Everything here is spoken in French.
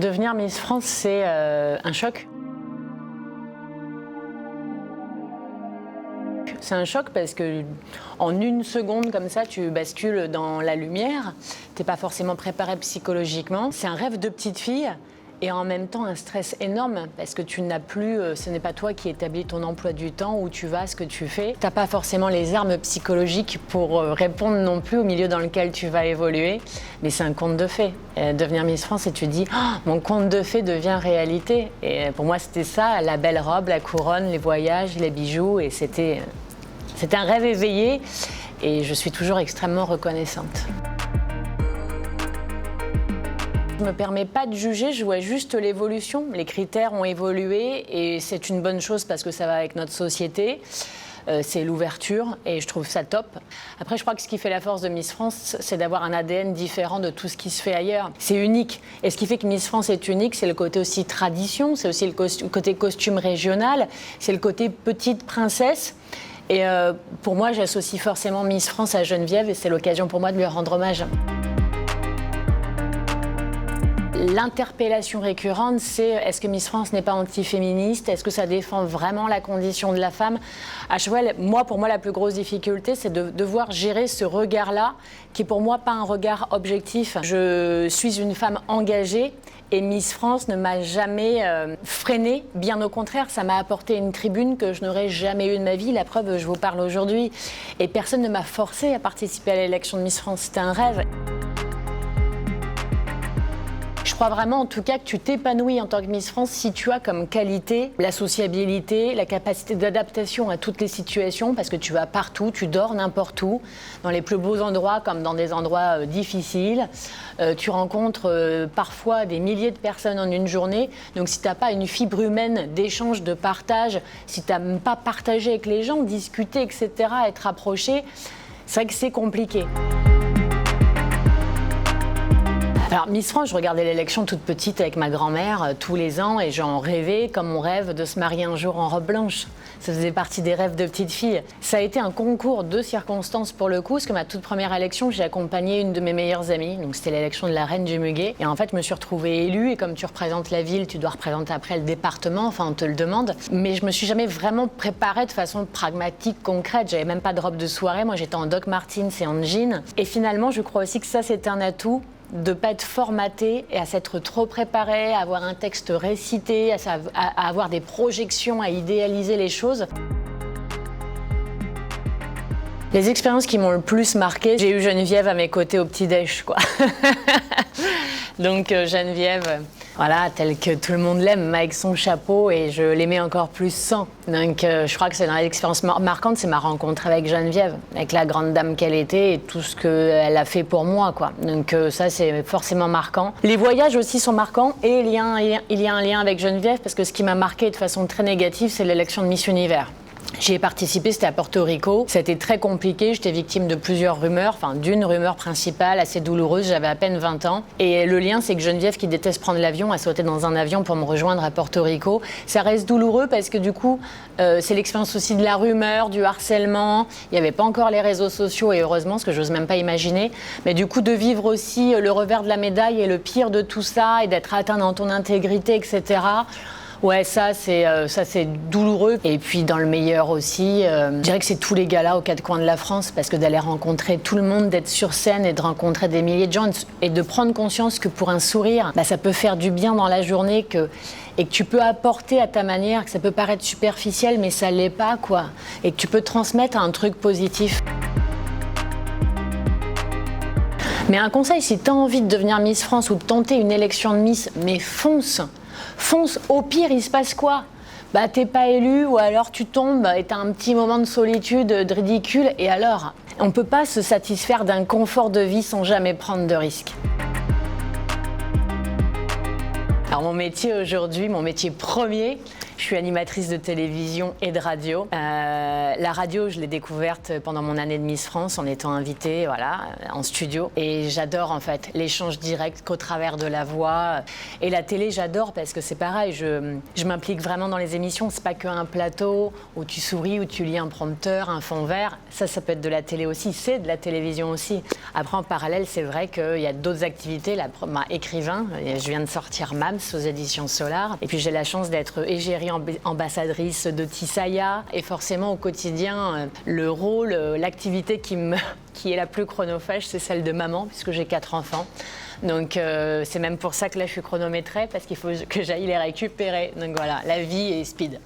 Devenir Miss France, c'est un choc. C'est un choc parce que en une seconde comme ça, tu bascules dans la lumière. T'es pas forcément préparé psychologiquement. C'est un rêve de petite fille et en même temps un stress énorme parce que tu n'as plus, ce n'est pas toi qui établis ton emploi du temps, où tu vas, ce que tu fais. T'as pas forcément les armes psychologiques pour répondre non plus au milieu dans lequel tu vas évoluer. Mais c'est un conte de fées. Devenir Miss France et tu te dis oh, mon conte de fées devient réalité. Et pour moi c'était ça, la belle robe, la couronne, les voyages, les bijoux et c'était un rêve éveillé et je suis toujours extrêmement reconnaissante. Je ne me permets pas de juger, je vois juste l'évolution. Les critères ont évolué et c'est une bonne chose parce que ça va avec notre société. C'est l'ouverture et je trouve ça top. Après, je crois que ce qui fait la force de Miss France, c'est d'avoir un ADN différent de tout ce qui se fait ailleurs. C'est unique. Et ce qui fait que Miss France est unique, c'est le côté aussi tradition, c'est aussi le côté costume régional, c'est le côté petite princesse. Et pour moi, j'associe forcément Miss France à Geneviève et c'est l'occasion pour moi de lui rendre hommage. L'interpellation récurrente, c'est est-ce que Miss France n'est pas antiféministe? Est-ce que ça défend vraiment la condition de la femme? À cheval, pour moi, la plus grosse difficulté, c'est de devoir gérer ce regard-là, qui est pour moi pas un regard objectif. Je suis une femme engagée et Miss France ne m'a jamais freinée. Bien au contraire, ça m'a apporté une tribune que je n'aurais jamais eue de ma vie. La preuve, je vous parle aujourd'hui. Et personne ne m'a forcée à participer à l'élection de Miss France. C'était un rêve. Je crois vraiment, en tout cas, que tu t'épanouis en tant que Miss France si tu as comme qualité la sociabilité, la capacité d'adaptation à toutes les situations, parce que tu vas partout, tu dors n'importe où, dans les plus beaux endroits comme dans des endroits difficiles. Tu rencontres parfois des milliers de personnes en une journée. Donc si tu n'as pas une fibre humaine d'échange, de partage, si tu n'aimes pas partager avec les gens, discuter, etc., être approché, c'est vrai que c'est compliqué. Alors Miss France, je regardais l'élection toute petite avec ma grand-mère tous les ans et j'en rêvais comme on rêve de se marier un jour en robe blanche. Ça faisait partie des rêves de petite fille. Ça a été un concours de circonstances pour le coup, parce que ma toute première élection, j'ai accompagné une de mes meilleures amies. Donc c'était l'élection de la reine du Muguet. Et en fait, je me suis retrouvée élue et comme tu représentes la ville, tu dois représenter après le département, enfin on te le demande. Mais je me suis jamais vraiment préparée de façon pragmatique, concrète. J'avais même pas de robe de soirée, moi j'étais en Doc Martens et en jean. Et finalement, je crois aussi que ça c'est un atout, de ne pas être formaté et à s'être trop préparé, à avoir un texte récité, à avoir des projections, à idéaliser les choses. Les expériences qui m'ont le plus marquée, j'ai eu Geneviève à mes côtés au petit-déj, quoi. Donc Geneviève, voilà, telle que tout le monde l'aime, avec son chapeau, et je l'aimais encore plus sans. Donc je crois que c'est dans les expériences marquantes, c'est ma rencontre avec Geneviève, avec la grande dame qu'elle était et tout ce qu'elle a fait pour moi, quoi. Donc ça, c'est forcément marquant. Les voyages aussi sont marquants, et il y a un lien avec Geneviève, parce que ce qui m'a marqué de façon très négative, c'est l'élection de Miss Univers. J'y ai participé, c'était à Porto Rico. Ça a été très compliqué, j'étais victime de plusieurs rumeurs, enfin d'une rumeur principale assez douloureuse, j'avais à peine 20 ans. Et le lien, c'est que Geneviève, qui déteste prendre l'avion, a sauté dans un avion pour me rejoindre à Porto Rico. Ça reste douloureux parce que du coup, c'est l'expérience aussi de la rumeur, du harcèlement. Il n'y avait pas encore les réseaux sociaux et heureusement, ce que j'ose même pas imaginer. Mais du coup, de vivre aussi le revers de la médaille et le pire de tout ça et d'être atteint dans ton intégrité, etc. Ouais, ça c'est douloureux. Et puis dans le meilleur aussi, je dirais que c'est tous les galas aux quatre coins de la France, parce que d'aller rencontrer tout le monde, d'être sur scène et de rencontrer des milliers de gens et de prendre conscience que pour un sourire, ça peut faire du bien dans la journée et que tu peux apporter à ta manière, que ça peut paraître superficiel mais ça l'est pas, quoi. Et que tu peux transmettre un truc positif. Mais un conseil, si tu as envie de devenir Miss France ou de tenter une élection de Miss, mais fonce. Fonce, au pire, il se passe quoi? T'es pas élu ou alors tu tombes et t'as un petit moment de solitude, de ridicule, et alors? On peut pas se satisfaire d'un confort de vie sans jamais prendre de risques. Alors mon métier aujourd'hui, mon métier premier, Je suis animatrice de télévision et de radio. La radio, je l'ai découverte pendant mon année de Miss France en étant invitée, voilà, en studio. Et j'adore en fait l'échange direct qu'au travers de la voix. Et la télé, j'adore parce que c'est pareil, je m'implique vraiment dans les émissions. C'est pas qu'un plateau où tu souris, où tu lis un prompteur, un fond vert. Ça peut être de la télé aussi, c'est de la télévision aussi. Après, en parallèle, c'est vrai qu'il y a d'autres activités. Écrivain, je viens de sortir Mams aux éditions Solar. Et puis j'ai la chance d'être égérie ambassadrice de Tisaya. Et forcément, au quotidien, le rôle, l'activité qui est la plus chronophage, c'est celle de maman, puisque j'ai 4 enfants. Donc c'est même pour ça que là, je suis chronométrée, parce qu'il faut que j'aille les récupérer. Donc voilà, la vie est speed.